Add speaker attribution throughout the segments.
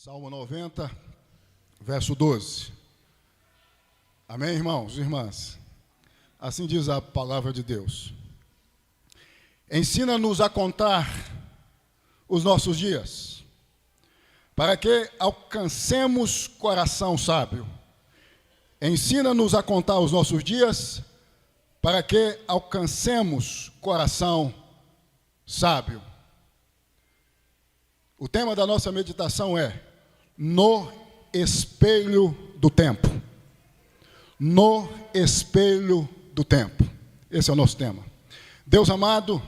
Speaker 1: Salmo 90, verso 12. Amém, irmãos e irmãs? Assim diz a palavra de Deus. Ensina-nos a contar os nossos dias, para que alcancemos coração sábio. Ensina-nos a contar os nossos dias, para que alcancemos coração sábio. O tema da nossa meditação é no espelho do tempo. No espelho do tempo. Esse é o nosso tema. Deus amado,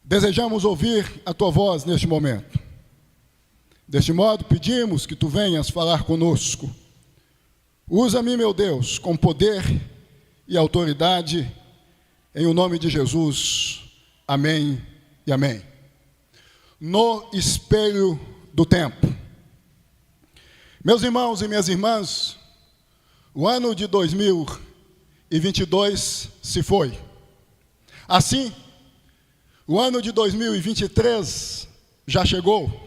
Speaker 1: desejamos ouvir a tua voz neste momento. Deste modo, pedimos que tu venhas falar conosco. Usa-me, meu Deus, com poder e autoridade, em o nome de Jesus. Amém e amém. No espelho do tempo. Meus irmãos e minhas irmãs, o ano de 2022 se foi. Assim, o ano de 2023 já chegou.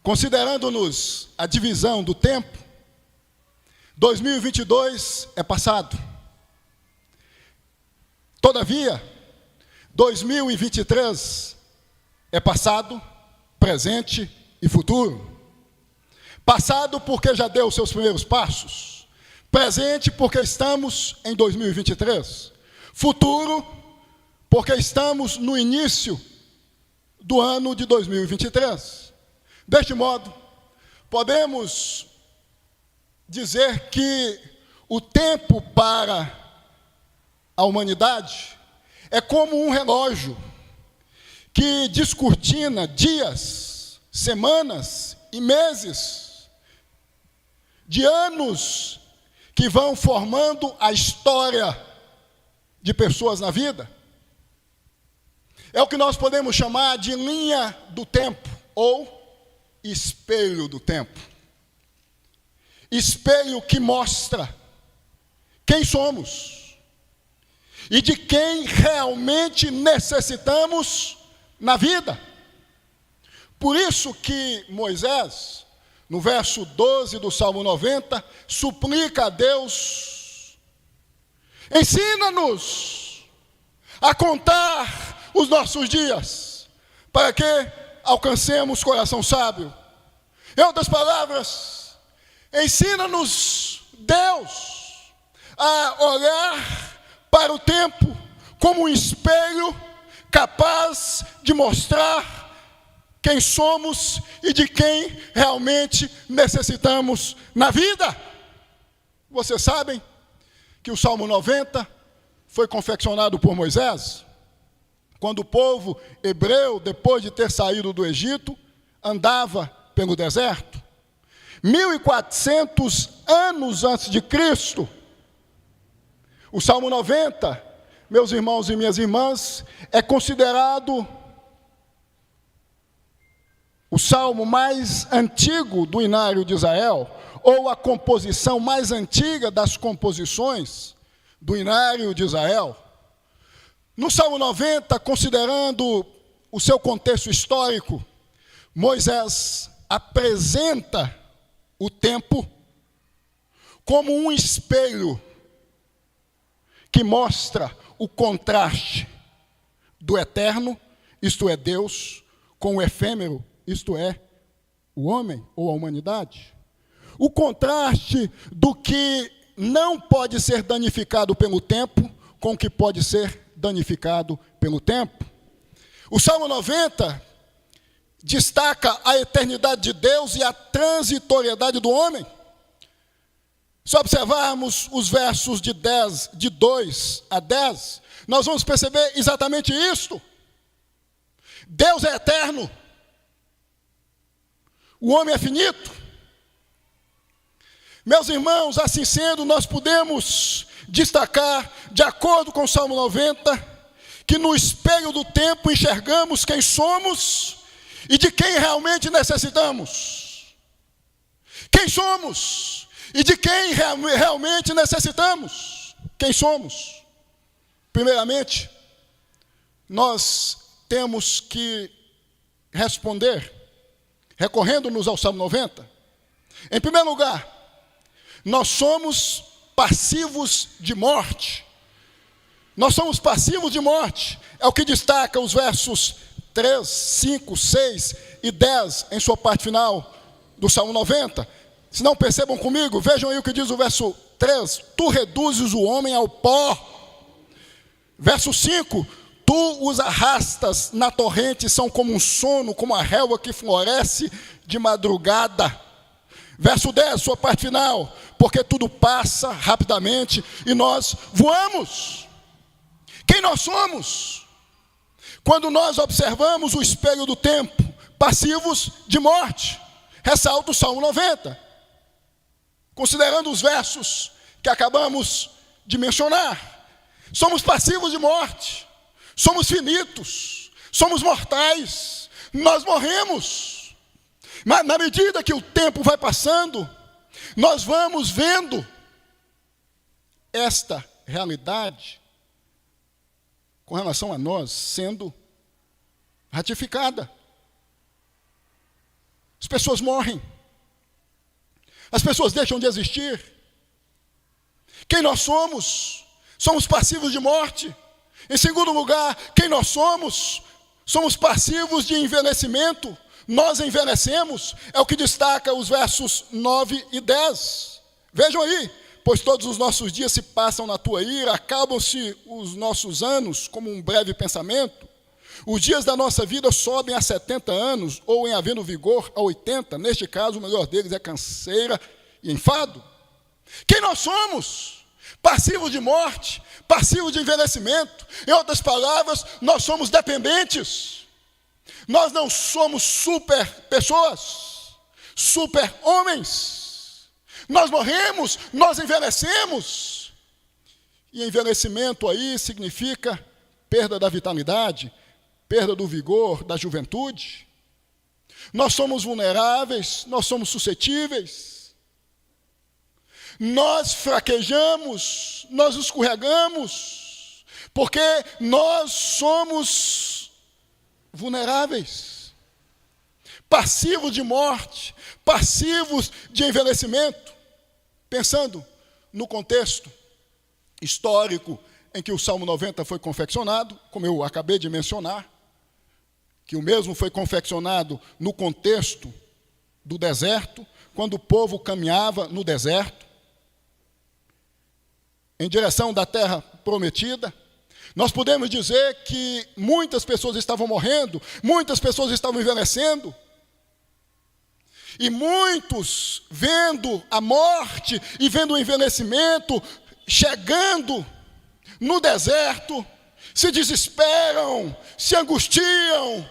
Speaker 1: Considerando-nos a divisão do tempo, 2022 é passado. Todavia, 2023 é passado, presente e futuro. Passado porque já deu seus primeiros passos. Presente porque estamos em 2023. Futuro porque estamos no início do ano de 2023. Deste modo, podemos dizer que o tempo para a humanidade é como um relógio que descortina dias, semanas e meses de anos que vão formando a história de pessoas na vida. É o que nós podemos chamar de linha do tempo ou espelho do tempo. Espelho que mostra quem somos e de quem realmente necessitamos na vida. Por isso que Moisés, no verso 12 do Salmo 90, suplica a Deus: ensina-nos a contar os nossos dias, para que alcancemos coração sábio. Em outras palavras, ensina-nos, Deus, a olhar para o tempo como um espelho capaz de mostrar quem somos e de quem realmente necessitamos na vida. Vocês sabem que o Salmo 90 foi confeccionado por Moisés, quando o povo hebreu, depois de ter saído do Egito, andava pelo deserto. 1400 anos antes de Cristo, o Salmo 90, meus irmãos e minhas irmãs, é considerado o salmo mais antigo do Inário de Israel, ou a composição mais antiga das composições do Inário de Israel. No Salmo 90, considerando o seu contexto histórico, Moisés apresenta o tempo como um espelho que mostra o contraste do eterno, isto é, Deus, com o efêmero, isto é, o homem ou a humanidade. O contraste do que não pode ser danificado pelo tempo com o que pode ser danificado pelo tempo. O Salmo 90 destaca a eternidade de Deus e a transitoriedade do homem. Se observarmos os versos de 2 a 10, nós vamos perceber exatamente isto. Deus é eterno. O homem é finito. Meus irmãos, assim sendo, nós podemos destacar, de acordo com o Salmo 90, que no espelho do tempo enxergamos quem somos e de quem realmente necessitamos. Quem somos e de quem realmente necessitamos. Quem somos? Primeiramente, nós temos que responder recorrendo-nos ao Salmo 90, em primeiro lugar, nós somos passivos de morte. Nós somos passivos de morte. É o que destaca os versos 3, 5, 6 e 10 em sua parte final do Salmo 90. Se não percebam comigo, vejam aí o que diz o verso 3. Tu reduzes o homem ao pó. Verso 5. Tu os arrastas na torrente, são como um sono, como a relva que floresce de madrugada. Verso 10, sua parte final. Porque tudo passa rapidamente e nós voamos. Quem nós somos? Quando nós observamos o espelho do tempo, passivos de morte. Ressalta o Salmo 90. Considerando os versos que acabamos de mencionar. Somos passivos de morte. Somos finitos. Somos mortais. Nós morremos. Mas na medida que o tempo vai passando, nós vamos vendo esta realidade com relação a nós sendo ratificada. As pessoas morrem. As pessoas deixam de existir. Quem nós somos? Somos passivos de morte. Em segundo lugar, quem nós somos? Somos passivos de envelhecimento. Nós envelhecemos. É o que destaca os versos 9 e 10. Vejam aí. Pois todos os nossos dias se passam na tua ira, acabam-se os nossos anos como um breve pensamento. Os dias da nossa vida sobem a 70 anos, ou em havendo vigor a 80. Neste caso, o melhor deles é canseira e enfado. Quem nós somos? Passivos de morte, passivos de envelhecimento. Em outras palavras, nós somos dependentes. Nós não somos super pessoas, super homens. Nós morremos, nós envelhecemos. E envelhecimento aí significa perda da vitalidade, perda do vigor, da juventude. Nós somos vulneráveis, nós somos suscetíveis. Nós fraquejamos, nós escorregamos, porque nós somos vulneráveis, passivos de morte, passivos de envelhecimento. Pensando no contexto histórico em que o Salmo 90 foi confeccionado, como eu acabei de mencionar, que o mesmo foi confeccionado no contexto do deserto, quando o povo caminhava no deserto, em direção da terra prometida. Nós podemos dizer que muitas pessoas estavam morrendo, muitas pessoas estavam envelhecendo, e muitos, vendo a morte e vendo o envelhecimento chegando no deserto, se desesperam, se angustiam.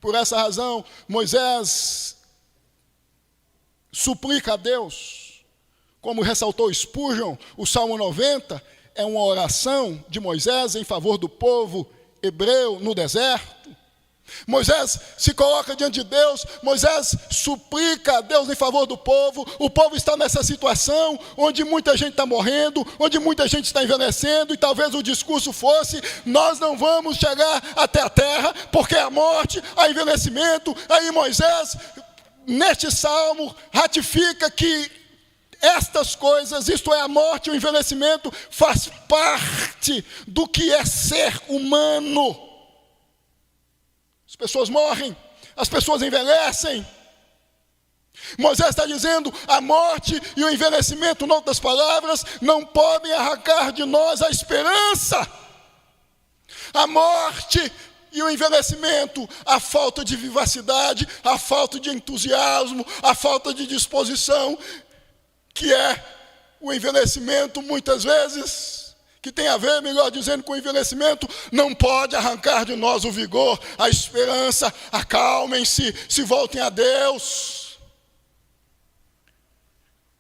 Speaker 1: Por essa razão, Moisés suplica a Deus, como ressaltou Spurgeon, o Salmo 90 é uma oração de Moisés em favor do povo hebreu no deserto. Moisés se coloca diante de Deus, Moisés suplica a Deus em favor do povo. O povo está nessa situação onde muita gente está morrendo, onde muita gente está envelhecendo, e talvez o discurso fosse: nós não vamos chegar até a terra, porque a morte, a envelhecimento. Aí Moisés, neste salmo, ratifica que estas coisas, isto é, a morte e o envelhecimento, faz parte do que é ser humano. As pessoas morrem, as pessoas envelhecem. Moisés está dizendo: a morte e o envelhecimento, em outras palavras, não podem arrancar de nós a esperança. A morte e o envelhecimento, a falta de vivacidade, a falta de entusiasmo, a falta de disposição, que é o envelhecimento muitas vezes, que tem a ver, melhor dizendo, com o envelhecimento, não pode arrancar de nós o vigor, a esperança. Acalmem-se, se voltem a Deus.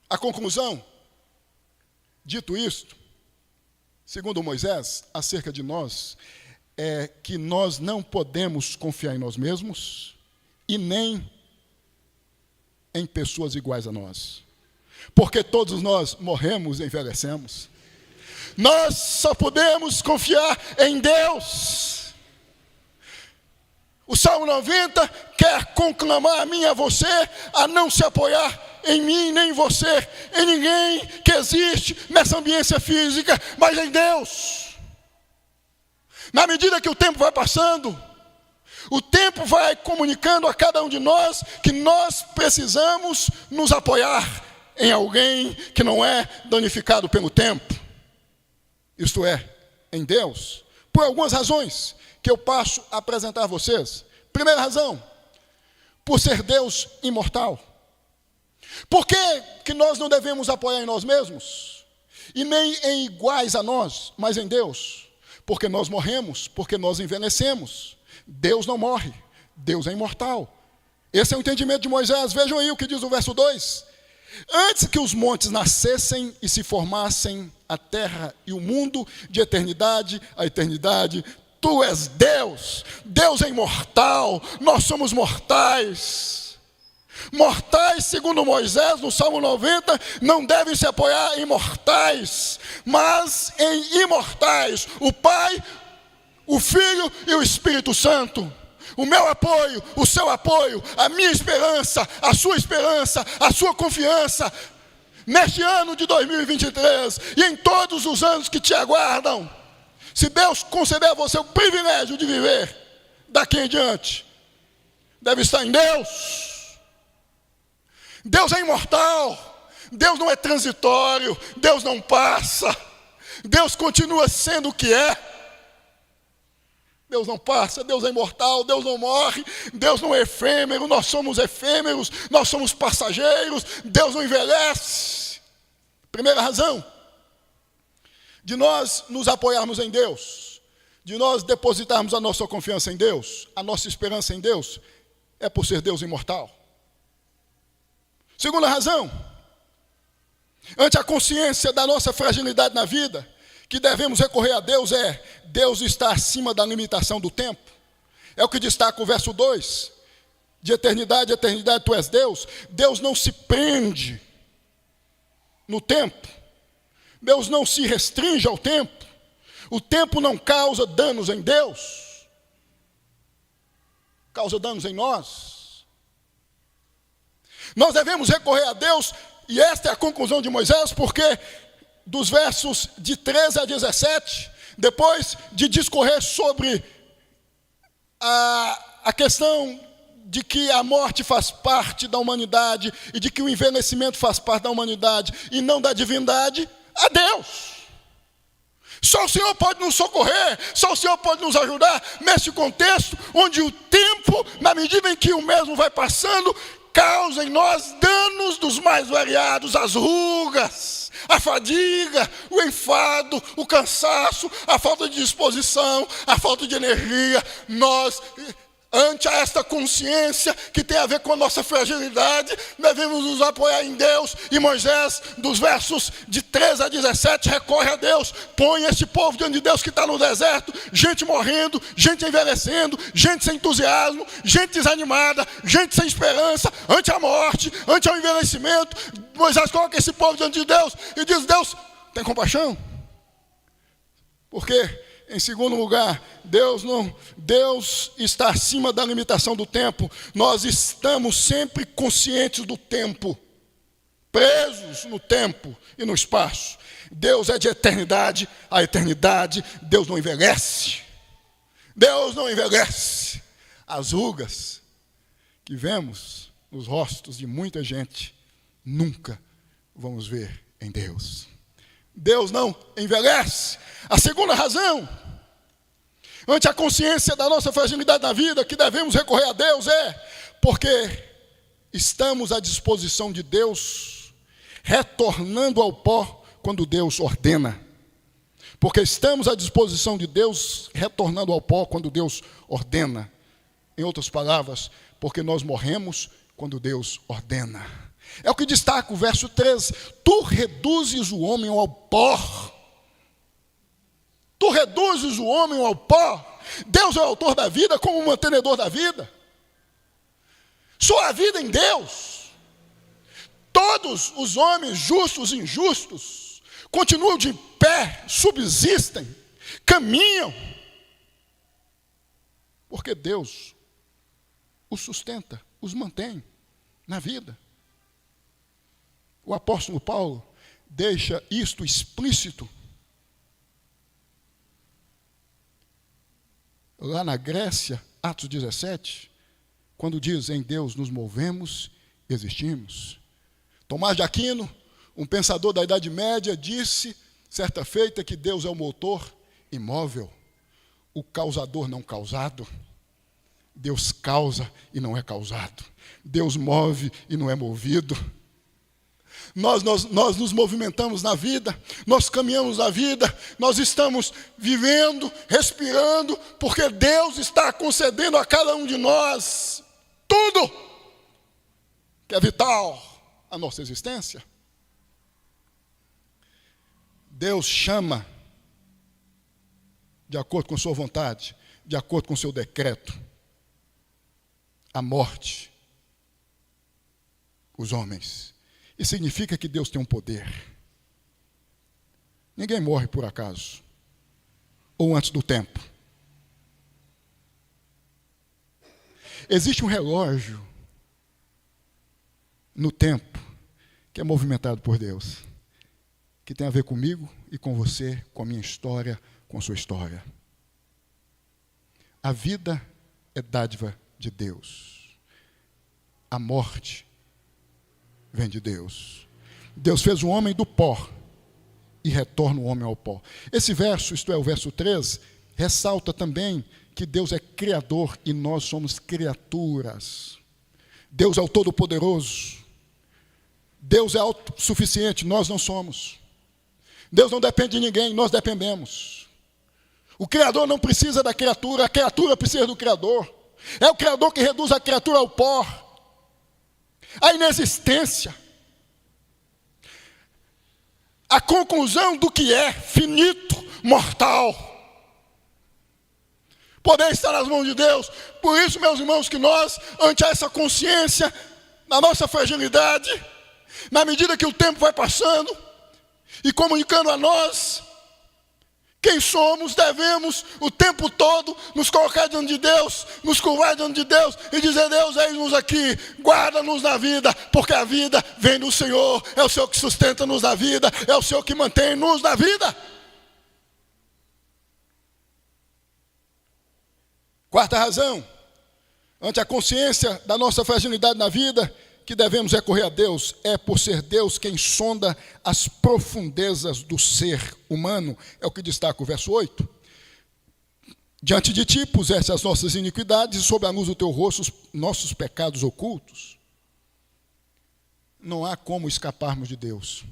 Speaker 1: A conclusão, dito isto, segundo Moisés, acerca de nós, é que nós não podemos confiar em nós mesmos e nem em pessoas iguais a nós, porque todos nós morremos e envelhecemos. Nós só podemos confiar em Deus. O Salmo 90 quer conclamar a mim e a você a não se apoiar em mim, nem em você, em ninguém que existe nessa ambiência física, mas em Deus. Na medida que o tempo vai passando, o tempo vai comunicando a cada um de nós que nós precisamos nos apoiar em alguém que não é danificado pelo tempo. Isto é, em Deus, por algumas razões que eu passo a apresentar a vocês. Primeira razão, por ser Deus imortal. Por que nós não devemos apoiar em nós mesmos? E nem em iguais a nós, mas em Deus? Porque nós morremos, porque nós envelhecemos. Deus não morre, Deus é imortal. Esse é o entendimento de Moisés. Vejam aí o que diz o verso 2. Antes que os montes nascessem e se formassem a terra e o mundo, de eternidade a eternidade, tu és Deus. Deus é imortal, nós somos mortais. Mortais, segundo Moisés, no Salmo 90, não devem se apoiar em mortais, mas em imortais. O Pai, o Filho e o Espírito Santo. O meu apoio, o seu apoio, a minha esperança, a sua confiança, neste ano de 2023 e em todos os anos que te aguardam. Se Deus conceder a você o privilégio de viver daqui em diante, deve estar em Deus. Deus é imortal, Deus não é transitório, Deus não passa, Deus continua sendo o que é. Deus não passa, Deus é imortal, Deus não morre, Deus não é efêmero, nós somos efêmeros, nós somos passageiros, Deus não envelhece. Primeira razão de nós nos apoiarmos em Deus, de nós depositarmos a nossa confiança em Deus, a nossa esperança em Deus, é por ser Deus imortal. Segunda razão, ante a consciência da nossa fragilidade na vida, que devemos recorrer a Deus Deus está acima da limitação do tempo. É o que destaca o verso 2. De eternidade a eternidade tu és Deus. Deus não se prende no tempo. Deus não se restringe ao tempo. O tempo não causa danos em Deus. Causa danos em nós. Nós devemos recorrer a Deus, e esta é a conclusão de Moisés, porque dos versos de 13 a 17, depois de discorrer sobre a questão de que a morte faz parte da humanidade e de que o envelhecimento faz parte da humanidade e não da divindade, a Deus. Só o Senhor pode nos socorrer, só o Senhor pode nos ajudar nesse contexto onde o tempo, na medida em que o mesmo vai passando, causa em nós danos dos mais variados, as rugas, a fadiga, o enfado, o cansaço, a falta de disposição, a falta de energia. Nós, ante esta consciência que tem a ver com a nossa fragilidade, devemos nos apoiar em Deus. E Moisés, dos versos de 13 a 17, recorre a Deus. Põe este povo diante de Deus que está no deserto, gente morrendo, gente envelhecendo, gente sem entusiasmo, gente desanimada, gente sem esperança, ante a morte, ante o envelhecimento. Moisés coloca esse povo diante de Deus e diz: Deus, tem compaixão? Porque, em segundo lugar, Deus está acima da limitação do tempo. Nós estamos sempre conscientes do tempo, presos no tempo e no espaço. Deus é de eternidade a eternidade. Deus não envelhece. Deus não envelhece. As rugas que vemos nos rostos de muita gente, nunca vamos ver em Deus. Deus não envelhece. A segunda razão, ante a consciência da nossa fragilidade na vida, que devemos recorrer a Deus, porque estamos à disposição de Deus, retornando ao pó quando Deus ordena. Porque estamos à disposição de Deus, retornando ao pó quando Deus ordena. Em outras palavras, porque nós morremos quando Deus ordena. É o que destaca o verso 13. Tu reduzes o homem ao pó. Tu reduzes o homem ao pó. Deus é o autor da vida como o mantenedor da vida. Só a vida em Deus. Todos os homens justos e injustos continuam de pé, subsistem, caminham. Porque Deus os sustenta, os mantém na vida. O apóstolo Paulo deixa isto explícito lá na Grécia, Atos 17, quando diz: em Deus nos movemos, existimos. Tomás de Aquino, um pensador da Idade Média, disse, certa feita, que Deus é o motor imóvel, o causador não causado. Deus causa e não é causado. Deus move e não é movido. Nós nos movimentamos na vida, nós caminhamos na vida, nós estamos vivendo, respirando, porque Deus está concedendo a cada um de nós tudo que é vital à nossa existência. Deus chama de acordo com sua vontade, de acordo com seu decreto, a morte, os homens. E significa que Deus tem um poder. Ninguém morre por acaso, ou antes do tempo. Existe um relógio no tempo que é movimentado por Deus, que tem a ver comigo e com você, com a minha história, com a sua história. A vida é dádiva de Deus. A morte vem de Deus. Deus fez o homem do pó e retorna o homem ao pó. Esse verso, isto é, o verso 3, ressalta também que Deus é criador e nós somos criaturas. Deus é o Todo-Poderoso. Deus é autossuficiente, nós não somos. Deus não depende de ninguém, nós dependemos. O Criador não precisa da criatura, a criatura precisa do Criador. É o Criador que reduz a criatura ao pó, à inexistência. A conclusão do que é finito, mortal. Poder estar nas mãos de Deus. Por isso, meus irmãos, que nós, ante essa consciência, na nossa fragilidade, na medida que o tempo vai passando, e comunicando a nós quem somos, devemos o tempo todo nos colocar diante de Deus, nos curvar diante de Deus e dizer: Deus, eis-nos aqui, guarda-nos na vida, porque a vida vem do Senhor, é o Senhor que sustenta-nos na vida, é o Senhor que mantém-nos na vida. Quarta razão, ante a consciência da nossa fragilidade na vida, que devemos recorrer a Deus, é por ser Deus quem sonda as profundezas do ser humano. É o que destaca o verso 8. Diante de ti puseste as nossas iniquidades e sob a luz do teu rosto os nossos pecados ocultos. Não há como escaparmos de Deus.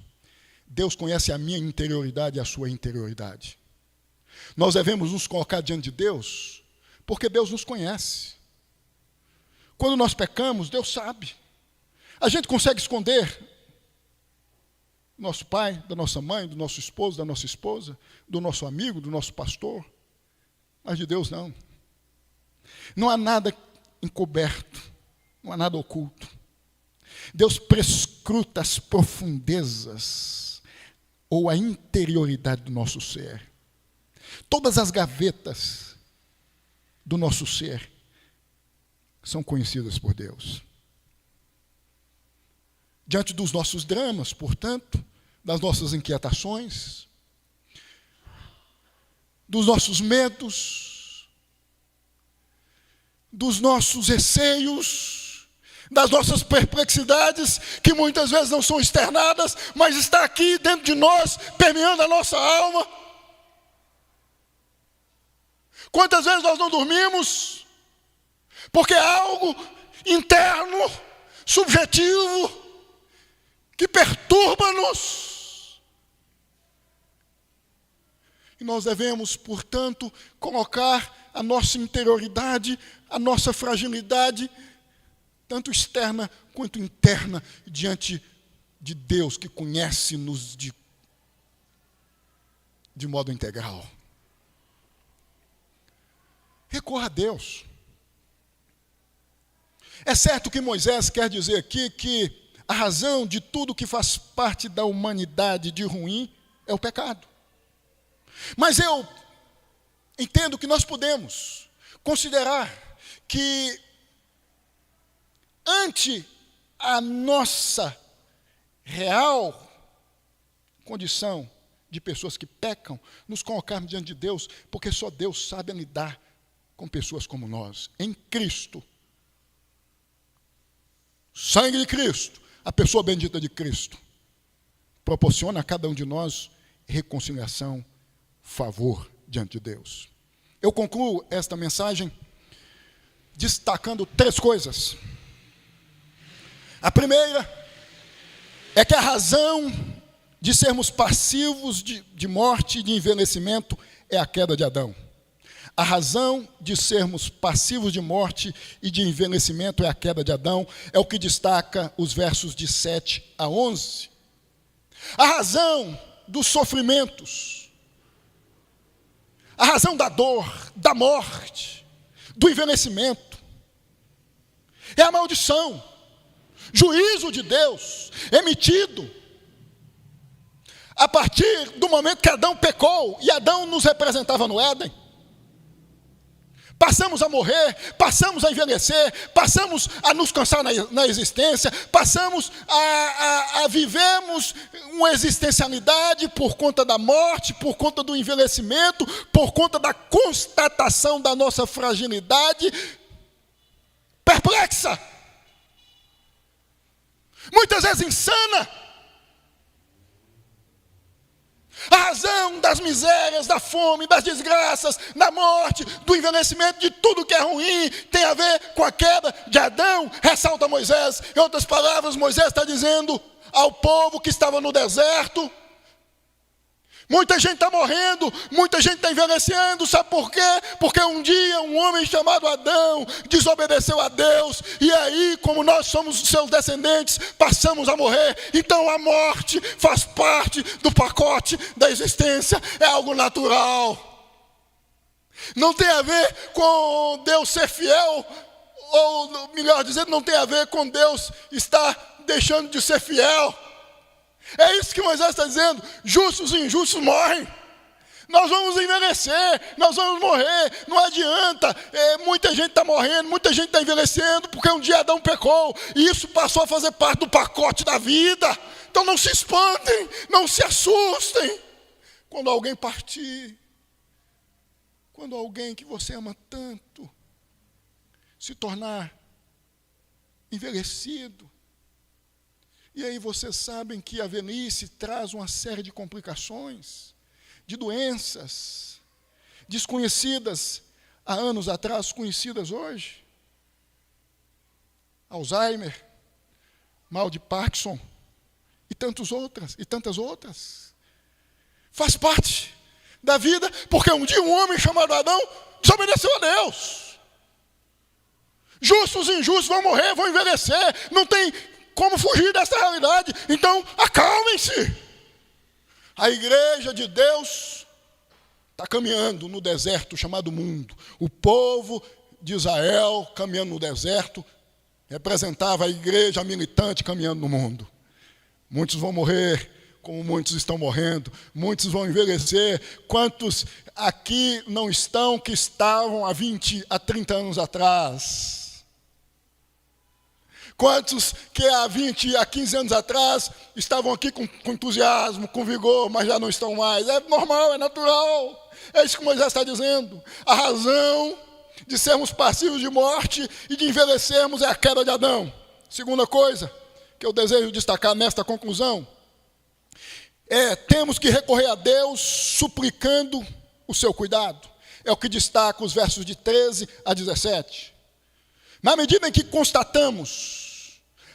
Speaker 1: Deus conhece a minha interioridade e a sua interioridade. Nós devemos nos colocar diante de Deus, porque Deus nos conhece. Quando nós pecamos, Deus sabe. A gente consegue esconder do nosso pai, da nossa mãe, do nosso esposo, da nossa esposa, do nosso amigo, do nosso pastor, mas de Deus não. Não há nada encoberto, não há nada oculto. Deus prescruta as profundezas ou a interioridade do nosso ser. Todas as gavetas do nosso ser são conhecidas por Deus. Diante dos nossos dramas, portanto, das nossas inquietações, dos nossos medos, dos nossos receios, das nossas perplexidades, que muitas vezes não são externadas, mas está aqui dentro de nós, permeando a nossa alma. Quantas vezes nós não dormimos, porque é algo interno, subjetivo, que perturba-nos. E nós devemos, portanto, colocar a nossa interioridade, a nossa fragilidade, tanto externa quanto interna, diante de Deus, que conhece-nos de modo integral. Recorra a Deus. É certo que Moisés quer dizer aqui que a razão de tudo que faz parte da humanidade de ruim é o pecado. Mas eu entendo que nós podemos considerar que ante a nossa real condição de pessoas que pecam, nos colocarmos diante de Deus, porque só Deus sabe lidar com pessoas como nós, em Cristo. Sangue de Cristo, a pessoa bendita de Cristo, proporciona a cada um de nós reconciliação, favor diante de Deus. Eu concluo esta mensagem destacando 3 coisas. A primeira é que a razão de sermos passivos de morte e de envelhecimento é a queda de Adão. A razão de sermos passivos de morte e de envelhecimento é a queda de Adão, é o que destaca os versos de 7 a 11. A razão dos sofrimentos, a razão da dor, da morte, do envelhecimento, é a maldição, juízo de Deus emitido a partir do momento que Adão pecou, e Adão nos representava no Éden. Passamos a morrer, passamos a envelhecer, passamos a nos cansar na existência, passamos a vivermos uma existencialidade por conta da morte, por conta do envelhecimento, por conta da constatação da nossa fragilidade perplexa, muitas vezes insana. A razão das misérias, da fome, das desgraças, da morte, do envelhecimento, de tudo que é ruim, tem a ver com a queda de Adão, ressalta Moisés. Em outras palavras, Moisés está dizendo ao povo que estava no deserto: muita gente está morrendo, muita gente está envelhecendo, sabe por quê? Porque um dia um homem chamado Adão desobedeceu a Deus, e aí, como nós somos seus descendentes, passamos a morrer. Então a morte faz parte do pacote da existência, é algo natural. Não tem a ver com Deus ser fiel, ou melhor dizendo, não tem a ver com Deus estar deixando de ser fiel. É isso que Moisés está dizendo: justos e injustos morrem. Nós vamos envelhecer, nós vamos morrer, não adianta. Muita gente está morrendo, muita gente está envelhecendo, porque um dia Adão pecou, e isso passou a fazer parte do pacote da vida. Então não se espantem, não se assustem quando alguém partir, quando alguém que você ama tanto se tornar envelhecido. E aí vocês sabem que a velhice traz uma série de complicações, de doenças desconhecidas há anos atrás, conhecidas hoje. Alzheimer, mal de Parkinson e tantas outras. Faz parte da vida, porque um dia um homem chamado Adão desobedeceu a Deus. Justos e injustos vão morrer, vão envelhecer, não tem como fugir dessa realidade. Então, acalmem-se. A igreja de Deus está caminhando no deserto chamado mundo. O povo de Israel caminhando no deserto representava a igreja militante caminhando no mundo. Muitos vão morrer, como muitos estão morrendo. Muitos vão envelhecer. Quantos aqui não estão que estavam há 20, há 30 anos atrás? Quantos que há 20, há 15 anos atrás estavam aqui com entusiasmo, com vigor, mas já não estão mais? É normal, é natural. É isso que Moisés está dizendo. A razão de sermos passivos de morte e de envelhecermos é a queda de Adão. Segunda coisa que eu desejo destacar nesta conclusão é: temos que recorrer a Deus suplicando o seu cuidado. É o que destaca os versos de 13 a 17. Na medida em que constatamos,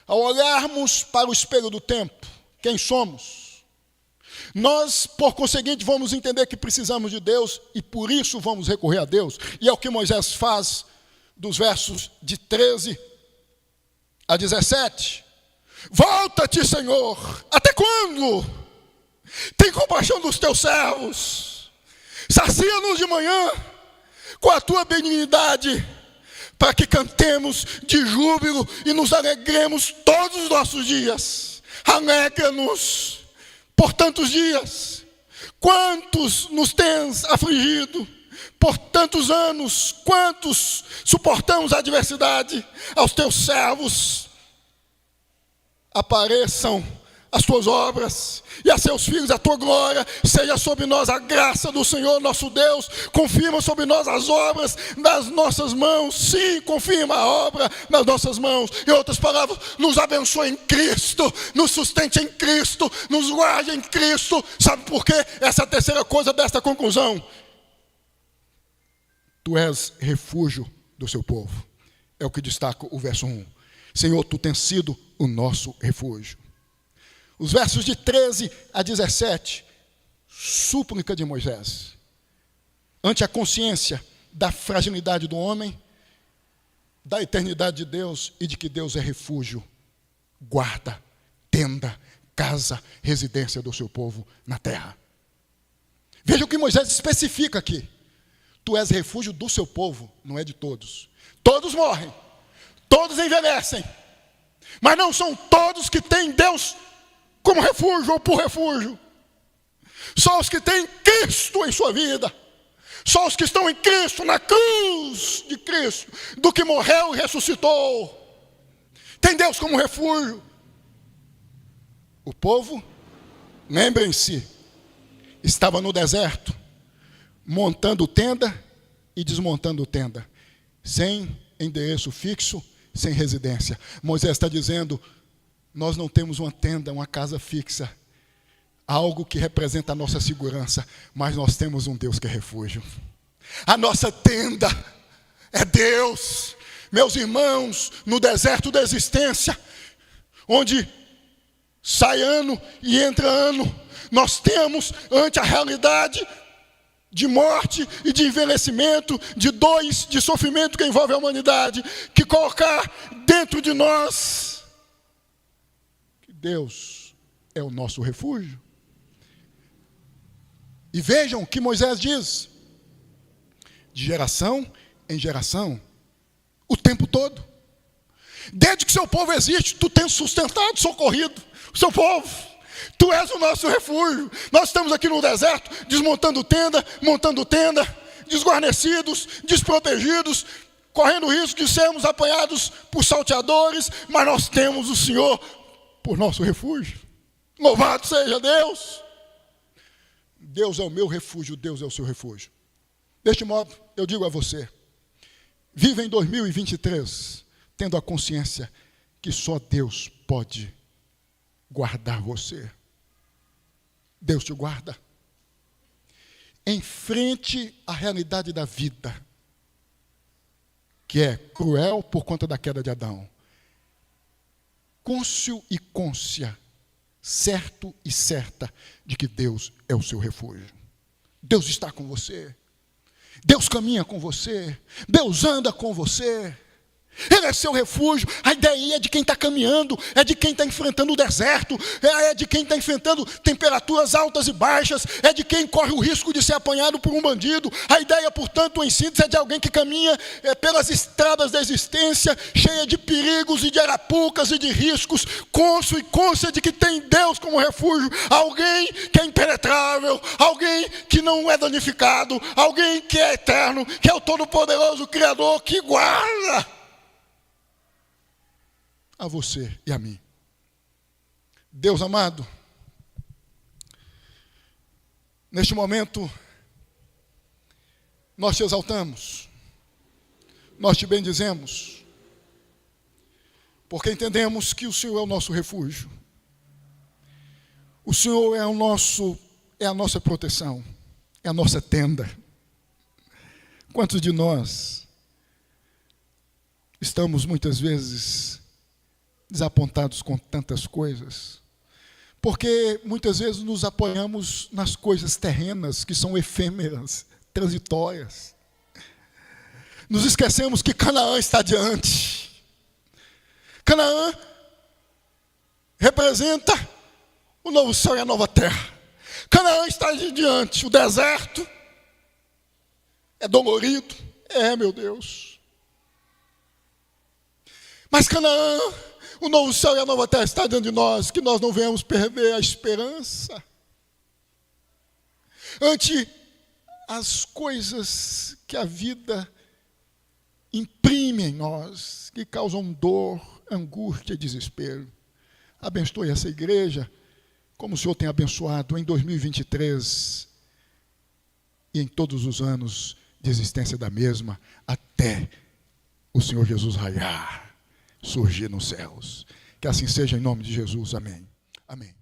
Speaker 1: ao olharmos para o espelho do tempo, quem somos, nós, por conseguinte, vamos entender que precisamos de Deus e por isso vamos recorrer a Deus. E é o que Moisés faz dos versos de 13 a 17. Volta-te, Senhor, até quando? Tem compaixão dos teus servos. Sacia-nos de manhã com a tua benignidade, para que cantemos de júbilo e nos alegremos todos os nossos dias. Alegra-nos por tantos dias. Quantos nos tens afligido por tantos anos, quantos suportamos a adversidade, aos teus servos apareçam as tuas obras, e a seus filhos a tua glória, seja sobre nós a graça do Senhor nosso Deus, confirma sobre nós as obras das nossas mãos, sim, confirma a obra nas nossas mãos, em outras palavras, nos abençoe em Cristo, nos sustente em Cristo, nos guarde em Cristo. Sabe por quê? Essa é a terceira coisa desta conclusão. Tu és refúgio do seu povo, é o que destaca o verso 1. Senhor, tu tens sido o nosso refúgio. Os versos de 13 a 17, súplica de Moisés, ante a consciência da fragilidade do homem, da eternidade de Deus e de que Deus é refúgio, guarda, tenda, casa, residência do seu povo na terra. Veja o que Moisés especifica aqui. Tu és refúgio do seu povo, não é de todos. Todos morrem, todos envelhecem, mas não são todos que têm Deus como refúgio ou por refúgio. Só os que têm Cristo em sua vida, só os que estão em Cristo, na cruz de Cristo, do que morreu e ressuscitou, tem Deus como refúgio. O povo, lembrem-se, estava no deserto, montando tenda e desmontando tenda, sem endereço fixo, sem residência. Moisés está dizendo: nós não temos uma tenda, uma casa fixa, algo que representa a nossa segurança, mas nós temos um Deus que é refúgio. A nossa tenda é Deus. Meus irmãos, no deserto da existência, onde sai ano e entra ano, nós temos ante a realidade de morte e de envelhecimento, de dores, de sofrimento que envolve a humanidade, que colocar dentro de nós que Deus é o nosso refúgio. E vejam o que Moisés diz, de geração em geração, o tempo todo. Desde que seu povo existe, tu tens sustentado, socorrido o seu povo. Tu és o nosso refúgio. Nós estamos aqui no deserto, desmontando tenda, montando tenda, desguarnecidos, desprotegidos, correndo o risco de sermos apanhados por salteadores, mas nós temos o Senhor por nosso refúgio. Louvado seja Deus! Deus é o meu refúgio, Deus é o seu refúgio. Deste modo, eu digo a você, viva em 2023, tendo a consciência que só Deus pode guardar você. Deus te guarda. Enfrente a realidade da vida, que é cruel por conta da queda de Adão. Cônscio e cônscia, certo e certa de que Deus é o seu refúgio. Deus está com você. Deus caminha com você. Deus anda com você. Ele é seu refúgio. A ideia é de quem está caminhando, é de quem está enfrentando o deserto, é de quem está enfrentando temperaturas altas e baixas, é de quem corre o risco de ser apanhado por um bandido. A ideia, portanto, em síntese, é de alguém que caminha pelas estradas da existência, cheia de perigos e de arapucas e de riscos, cônscio e cônscia de que tem Deus como refúgio, alguém que é impenetrável, alguém que não é danificado, alguém que é eterno, que é o Todo-Poderoso Criador, que guarda a você e a mim. Deus amado, neste momento, nós te exaltamos, nós te bendizemos, porque entendemos que o Senhor é o nosso refúgio, o Senhor é a nossa proteção, é a nossa tenda. Quantos de nós estamos muitas vezes desapontados com tantas coisas, porque muitas vezes nos apoiamos nas coisas terrenas que são efêmeras, transitórias. Nos esquecemos que Canaã está diante. Canaã representa o novo céu e a nova terra. Canaã está diante. O deserto é dolorido, meu Deus. Mas Canaã, o novo céu e a nova terra está dentro de nós, que nós não venhamos perder a esperança ante as coisas que a vida imprime em nós, que causam dor, angústia e desespero. Abençoe essa igreja, como o Senhor tem abençoado em 2023 e em todos os anos de existência da mesma, até o Senhor Jesus raiar, surgir nos céus. Que assim seja em nome de Jesus. Amém. Amém.